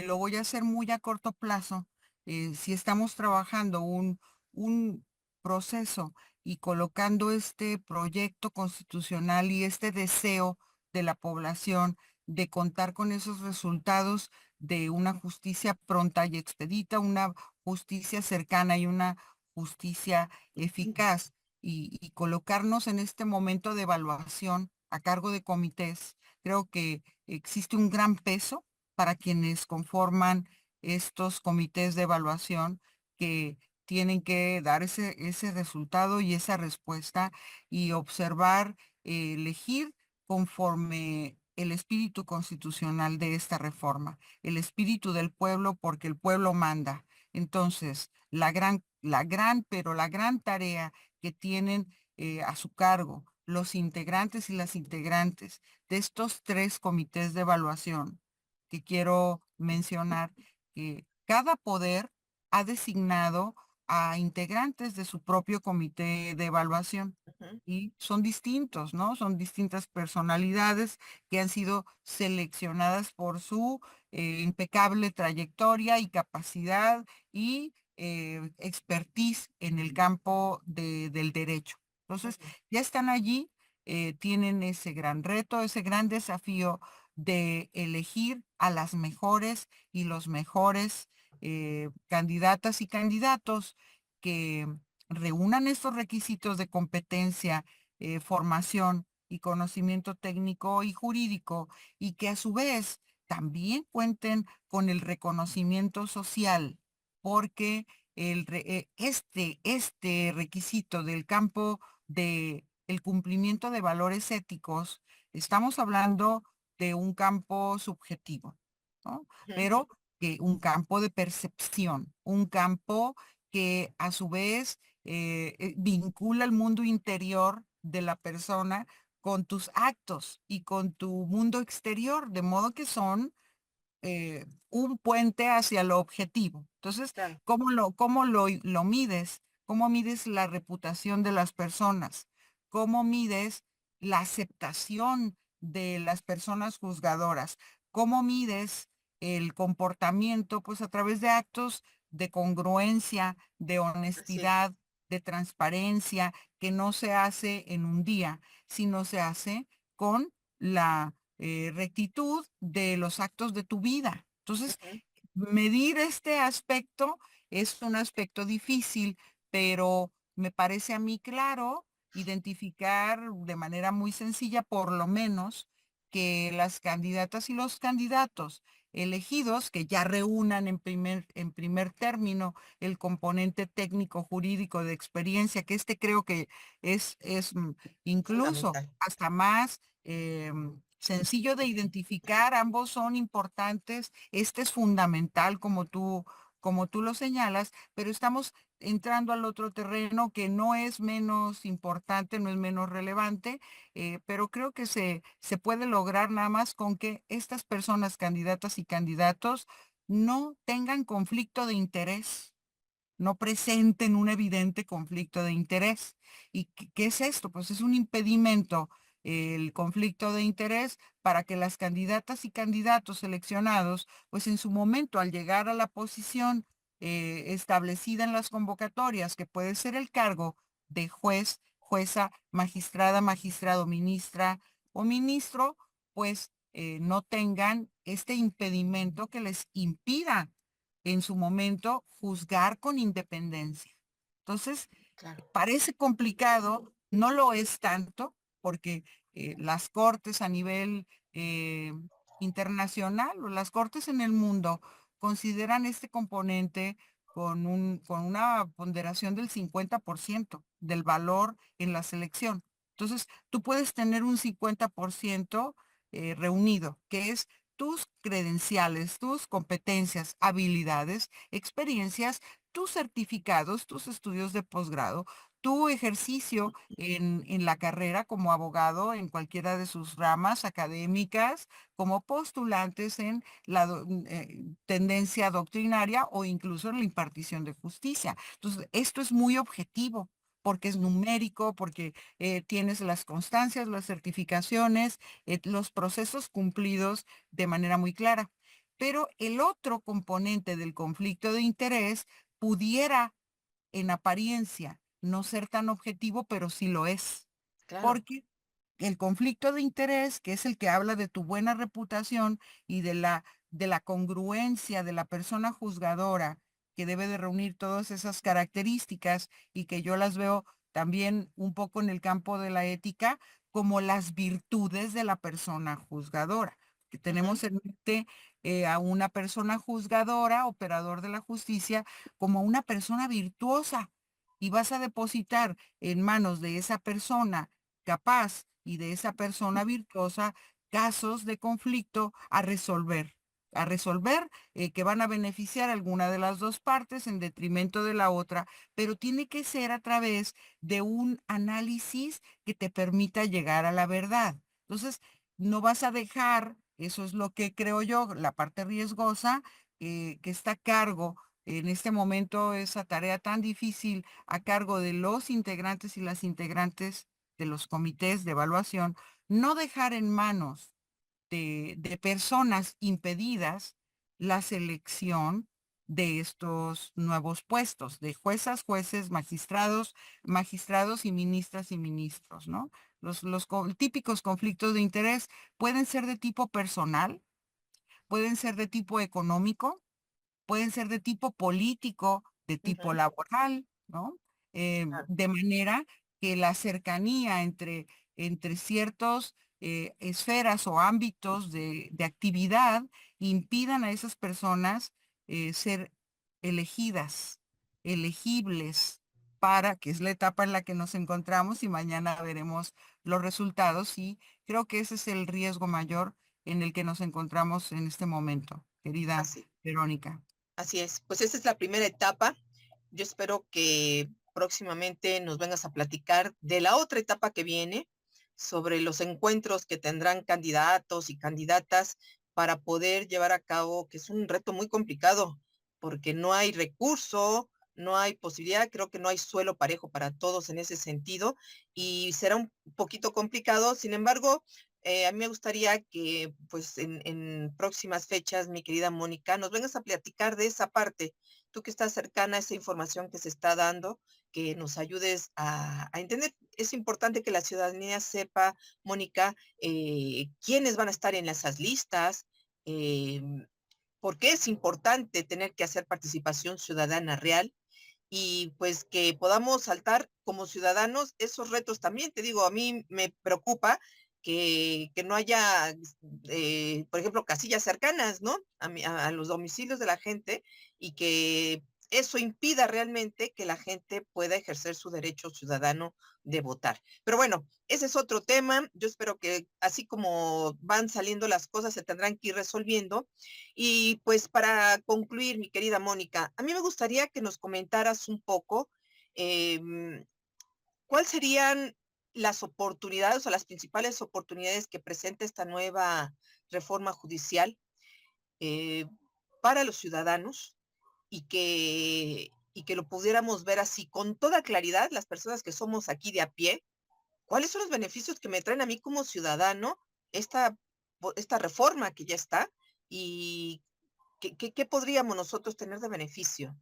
B: lo voy a hacer muy a corto plazo. Si estamos trabajando un proceso y colocando este proyecto constitucional y este deseo de la población de contar con esos resultados de una justicia pronta y expedita, una justicia cercana y una justicia eficaz, y colocarnos en este momento de evaluación a cargo de comités. Creo que existe un gran peso para quienes conforman estos comités de evaluación que tienen que dar ese resultado y esa respuesta y observar, elegir conforme el espíritu constitucional de esta reforma, el espíritu del pueblo porque el pueblo manda. Entonces, pero la gran tarea que tienen a su cargo los integrantes y las integrantes de estos tres comités de evaluación, que quiero mencionar que cada poder ha designado a integrantes de su propio comité de evaluación
A: Ujú,
B: y son distintos, ¿no? Son distintas personalidades que han sido seleccionadas por su impecable trayectoria y capacidad y expertise en el campo del derecho. Entonces,
A: ujú,
B: ya están allí, tienen ese gran reto, ese gran desafío de elegir a las mejores y los mejores candidatas y candidatos que reúnan estos requisitos de competencia, formación y conocimiento técnico y jurídico, y que a su vez también cuenten con el reconocimiento social, porque este requisito del campo de el cumplimiento de valores éticos, estamos hablando de un campo subjetivo, ¿no?
A: ujú.
B: Pero que un campo de percepción, un campo que a su vez vincula el mundo interior de la persona con tus actos y con tu mundo exterior, de modo que son un puente hacia lo objetivo. Entonces,
A: Claro.
B: ¿cómo lo mides? ¿Cómo mides la reputación de las personas? ¿Cómo mides la aceptación de las personas juzgadoras? ¿Cómo mides el comportamiento? Pues a través de actos de congruencia, de
A: Así es.
B: honestidad, de transparencia, que no se hace en un día, sino se hace con la rectitud de los actos de tu vida. Entonces,
A: Ujú.
B: medir este aspecto es un aspecto difícil, pero me parece a mí claro identificar de manera muy sencilla, por lo menos, que las candidatas y los candidatos elegidos, que ya reúnan en primer término el componente técnico jurídico de experiencia, que creo que es incluso
A: Fundamental.
B: hasta más sencillo de identificar, ambos son importantes, este es fundamental como tú lo señalas, pero estamos entrando al otro terreno que no es menos importante, no es menos relevante, pero creo que se puede lograr nada más con que estas personas, candidatas y candidatos, no tengan conflicto de interés, no presenten un evidente conflicto de interés. ¿Y qué es esto? Pues es un impedimento el conflicto de interés para que las candidatas y candidatos seleccionados, pues en su momento al llegar a la posición establecida en las convocatorias, que puede ser el cargo de juez, jueza, magistrada, magistrado, ministra o ministro, pues no tengan este impedimento que les impida en su momento juzgar con independencia. Entonces,
A: Claro.
B: parece complicado, no lo es tanto, porque las cortes a nivel internacional o las cortes en el mundo consideran este componente con una ponderación del 50% del valor en la selección. Entonces, tú puedes tener un 50% reunido, que es tus credenciales, tus competencias, habilidades, experiencias, tus certificados, tus estudios de posgrado, tu ejercicio en la carrera como abogado en cualquiera de sus ramas académicas, como postulantes en la tendencia doctrinaria o incluso en la impartición de justicia. Entonces, esto es muy objetivo porque es numérico, porque tienes las constancias, las certificaciones, los procesos cumplidos de manera muy clara. Pero el otro componente del conflicto de interés pudiera en apariencia no ser tan objetivo, pero sí lo es.
A: Claro.
B: Porque el conflicto de interés, que es el que habla de tu buena reputación y de la congruencia de la persona juzgadora, que debe de reunir todas esas características y que yo las veo también un poco en el campo de la ética como las virtudes de la persona juzgadora. Que
A: Ujú.
B: tenemos en mente a una persona juzgadora, operador de la justicia, como una persona virtuosa y vas a depositar en manos de esa persona capaz y de esa persona virtuosa casos de conflicto a resolver que van a beneficiar a alguna de las dos partes en detrimento de la otra, pero tiene que ser a través de un análisis que te permita llegar a la verdad. Entonces, no vas a dejar, eso es lo que creo yo, la parte riesgosa, que está a cargo en este momento, esa tarea tan difícil a cargo de los integrantes y las integrantes de los comités de evaluación, no dejar en manos de personas impedidas la selección de estos nuevos puestos, de juezas, jueces, magistrados, magistrados y ministras y ministros, ¿no? Los típicos conflictos de interés pueden ser de tipo personal, pueden ser de tipo económico, pueden ser de tipo político, de tipo
A: Ujú.
B: laboral, ¿no?
A: Claro.
B: De manera que la cercanía entre ciertos esferas o ámbitos de actividad impidan a esas personas ser elegidas, elegibles para, que es la etapa en la que nos encontramos y mañana veremos los resultados y creo que ese es el riesgo mayor en el que nos encontramos en este momento, querida
A: Así.
B: Verónica.
A: Así es. Pues esa es la primera etapa. Yo espero que próximamente nos vengas a platicar de la otra etapa que viene, sobre los encuentros que tendrán candidatos y candidatas para poder llevar a cabo, que es un reto muy complicado, porque no hay recurso, no hay posibilidad, creo que no hay suelo parejo para todos en ese sentido, y será un poquito complicado. Sin embargo, a mí me gustaría que, pues, en próximas fechas, mi querida Mónica, nos vengas a platicar de esa parte. Tú que estás cercana a esa información que se está dando, que nos ayudes a entender. Es importante que la ciudadanía sepa, Mónica, quiénes van a estar en esas listas, por qué es importante tener que hacer participación ciudadana real y pues que podamos saltar como ciudadanos esos retos también. Te digo, a mí me preocupa que no haya, por ejemplo, casillas cercanas, ¿no? A los domicilios de la gente y que eso impida realmente que la gente pueda ejercer su derecho ciudadano de votar. Pero bueno, ese es otro tema. Yo espero que así como van saliendo las cosas, se tendrán que ir resolviendo y pues para concluir, mi querida Mónica, a mí me gustaría que nos comentaras un poco em, cuáles serían las oportunidades o las principales oportunidades que presenta esta nueva reforma judicial eh, para los ciudadanos y que lo pudiéramos ver así con toda claridad, las personas que somos aquí de a pie, cuáles son los beneficios que me traen a mí como ciudadano esta, esta reforma que ya está y ¿qué podríamos nosotros tener de beneficio?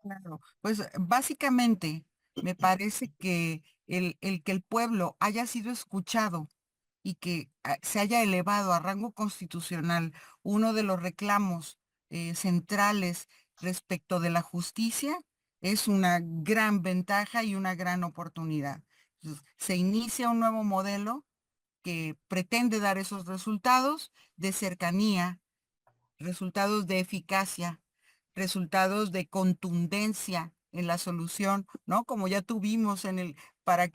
B: Claro, pues básicamente me parece que el que el pueblo haya sido escuchado y que se haya elevado a rango constitucional uno de los reclamos centrales respecto de la justicia es una gran ventaja y una gran oportunidad. Entonces, se inicia un nuevo modelo que pretende dar esos resultados de cercanía, resultados de eficacia, resultados de contundencia en la solución, ¿no? Como ya tuvimos para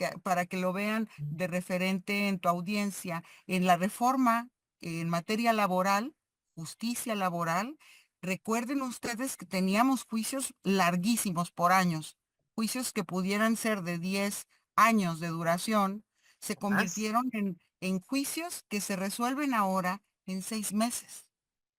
B: que lo vean de referente en tu audiencia, en la reforma en materia laboral, justicia laboral, recuerden ustedes que teníamos juicios larguísimos por años, juicios que pudieran ser de 10 años de duración, se
A: Más.
B: convirtieron en juicios que se resuelven ahora en 6 meses.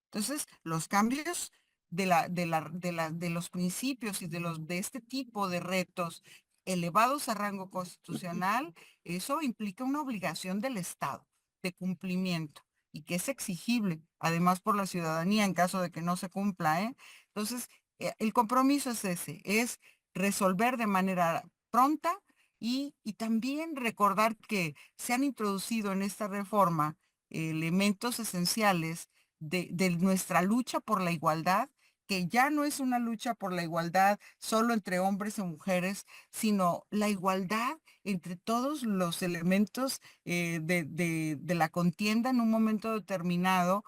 B: Entonces, los cambios de los principios y de este tipo de retos elevados a rango constitucional, eso implica una obligación del Estado de cumplimiento y que es exigible, además por la ciudadanía en caso de que no se cumpla, ¿eh? Entonces, el compromiso es ese, es resolver de manera pronta y también recordar que se han introducido en esta reforma elementos esenciales de nuestra lucha por la igualdad, que ya no es una lucha por la igualdad solo entre hombres y mujeres, sino la igualdad entre todos los elementos de la contienda en un momento determinado,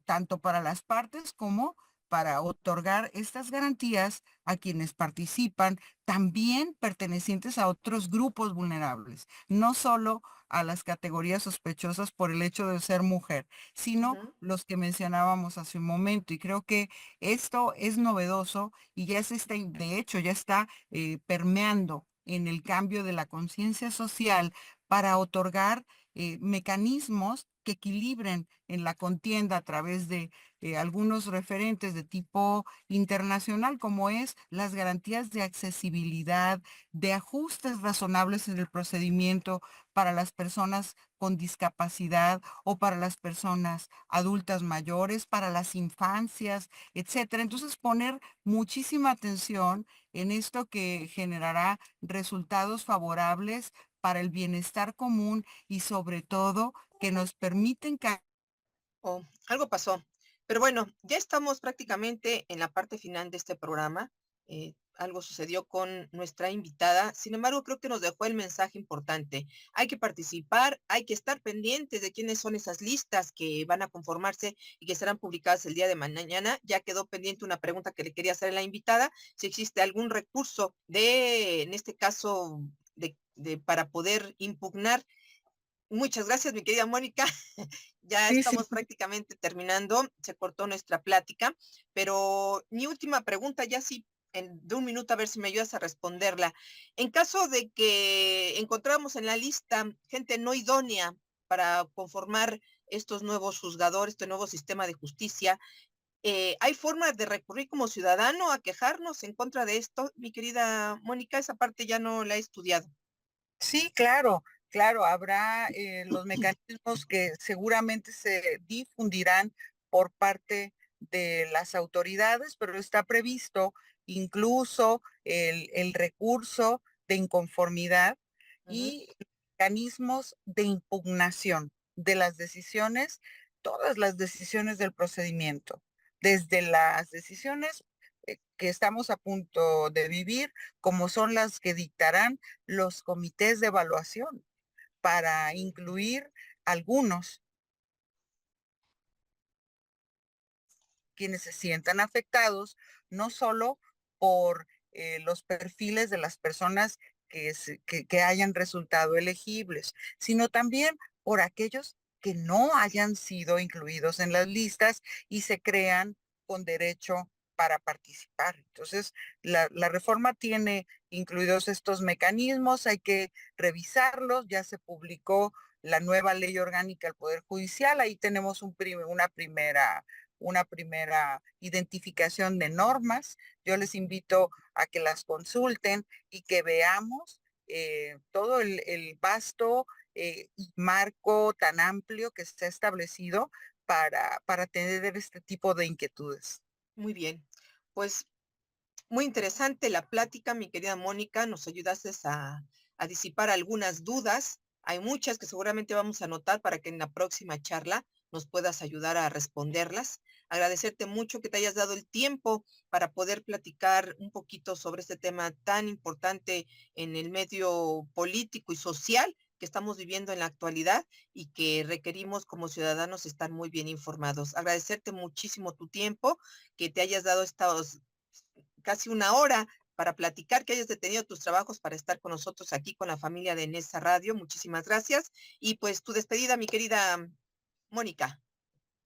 B: tanto para las partes como para otorgar estas garantías a quienes participan, también pertenecientes a otros grupos vulnerables, no solo a las categorías sospechosas por el hecho de ser mujer, sino
A: Ujú.
B: los que mencionábamos hace un momento. Y creo que esto es novedoso y ya se está, de hecho, ya está permeando en el cambio de la conciencia social para otorgar mecanismos que equilibren en la contienda a través de algunos referentes de tipo internacional, como es las garantías de accesibilidad, de ajustes razonables en el procedimiento para las personas con discapacidad o para las personas adultas mayores, para las infancias, etcétera. Entonces, poner muchísima atención en esto que generará resultados favorables para el bienestar común y sobre todo que nos permiten
A: Oh, algo pasó. Pero bueno, ya estamos prácticamente en la parte final de este programa. Algo sucedió con nuestra invitada. Sin embargo, creo que nos dejó el mensaje importante. Hay que participar, hay que estar pendientes de quiénes son esas listas que van a conformarse y que serán publicadas el día de mañana. Ya quedó pendiente una pregunta que le quería hacer a la invitada, si existe algún recurso en este caso, para poder impugnar. Muchas gracias, mi querida Mónica. Ya
B: Sí, sí.
A: estamos prácticamente terminando, se cortó nuestra plática, pero mi última pregunta, ya sí, de un minuto, a ver si me ayudas a responderla. En caso de que encontráramos en la lista gente no idónea para conformar estos nuevos juzgadores, este nuevo sistema de justicia, ¿hay forma de recurrir como ciudadano a quejarnos en contra de esto? Mi querida Mónica, esa parte ya no la he estudiado.
B: Sí, claro, claro, habrá los mecanismos que seguramente se difundirán por parte de las autoridades, pero está previsto incluso el recurso de inconformidad
A: Ujú.
B: y mecanismos de impugnación de las decisiones, todas las decisiones del procedimiento, desde las decisiones que estamos a punto de vivir, como son las que dictarán los comités de evaluación para incluir algunos quienes se sientan afectados, no solo por los perfiles de las personas que hayan resultado elegibles, sino también por aquellos que no hayan sido incluidos en las listas y se crean con derecho para participar. Entonces, la reforma tiene incluidos estos mecanismos, hay que revisarlos, ya se publicó la nueva ley orgánica del Poder Judicial, ahí tenemos una primera identificación de normas. Yo les invito a que las consulten y que veamos todo el vasto marco tan amplio que se ha establecido para atender este tipo de inquietudes.
A: Muy bien. Pues muy interesante la plática, mi querida Mónica. Nos ayudaste a disipar algunas dudas. Hay muchas que seguramente vamos a anotar para que en la próxima charla nos puedas ayudar a responderlas. Agradecerte mucho que te hayas dado el tiempo para poder platicar un poquito sobre este tema tan importante en el medio político y social que estamos viviendo en la actualidad y que requerimos como ciudadanos estar muy bien informados. Agradecerte muchísimo tu tiempo, que te hayas dado estos casi una hora para platicar, que hayas detenido tus trabajos para estar con nosotros aquí con la familia de Nesa Radio. Muchísimas gracias. Y pues tu despedida, mi querida Mónica.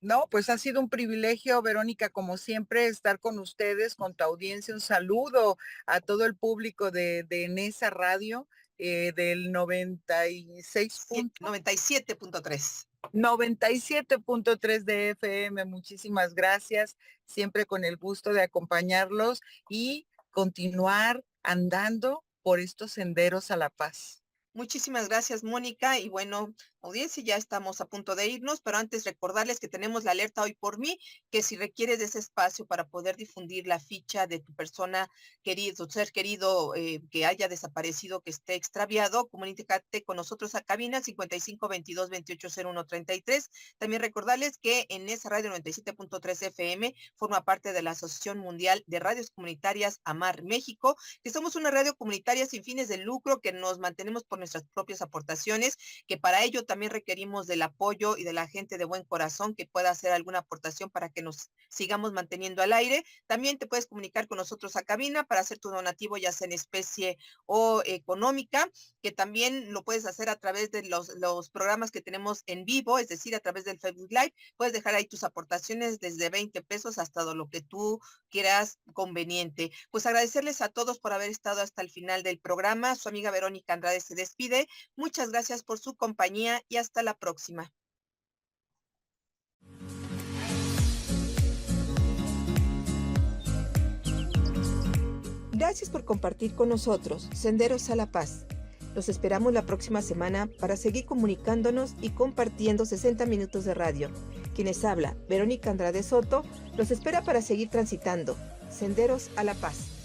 B: No, pues ha sido un privilegio, Verónica, como siempre, estar con ustedes, con tu audiencia. Un saludo a todo el público de Nesa Radio, del
A: 97.3.
B: 97.3 de FM. Muchísimas gracias, siempre con el gusto de acompañarlos y continuar andando por estos senderos a la paz.
A: Muchísimas gracias, Mónica. Y bueno, audiencia, ya estamos a punto de irnos, pero antes recordarles que tenemos la alerta hoy por mí, que si requieres de ese espacio para poder difundir la ficha de tu persona querido, tu ser querido que haya desaparecido, que esté extraviado, comunícate con nosotros a cabina 55 22 28 01 33. También recordarles que en esa radio 97.3 FM forma parte de la Asociación Mundial de Radios Comunitarias AMAR México, que somos una radio comunitaria sin fines de lucro, que nos mantenemos por nuestras propias aportaciones, que para ello también requerimos del apoyo y de la gente de buen corazón que pueda hacer alguna aportación para que nos sigamos manteniendo al aire. También te puedes comunicar con nosotros a cabina para hacer tu donativo, ya sea en especie o económica, que también lo puedes hacer a través de los programas que tenemos en vivo, es decir, a través del Facebook Live. Puedes dejar ahí tus aportaciones desde 20 pesos hasta lo que tú quieras conveniente. Pues agradecerles a todos por haber estado hasta el final del programa. Su amiga Verónica Andrade se despide. Muchas gracias por su compañía y hasta la próxima. Gracias por compartir con nosotros Senderos a la Paz. Los esperamos la próxima semana para seguir comunicándonos y compartiendo 60 minutos de radio. Quienes habla, Verónica Andrade Soto, los espera para seguir transitando Senderos a la Paz.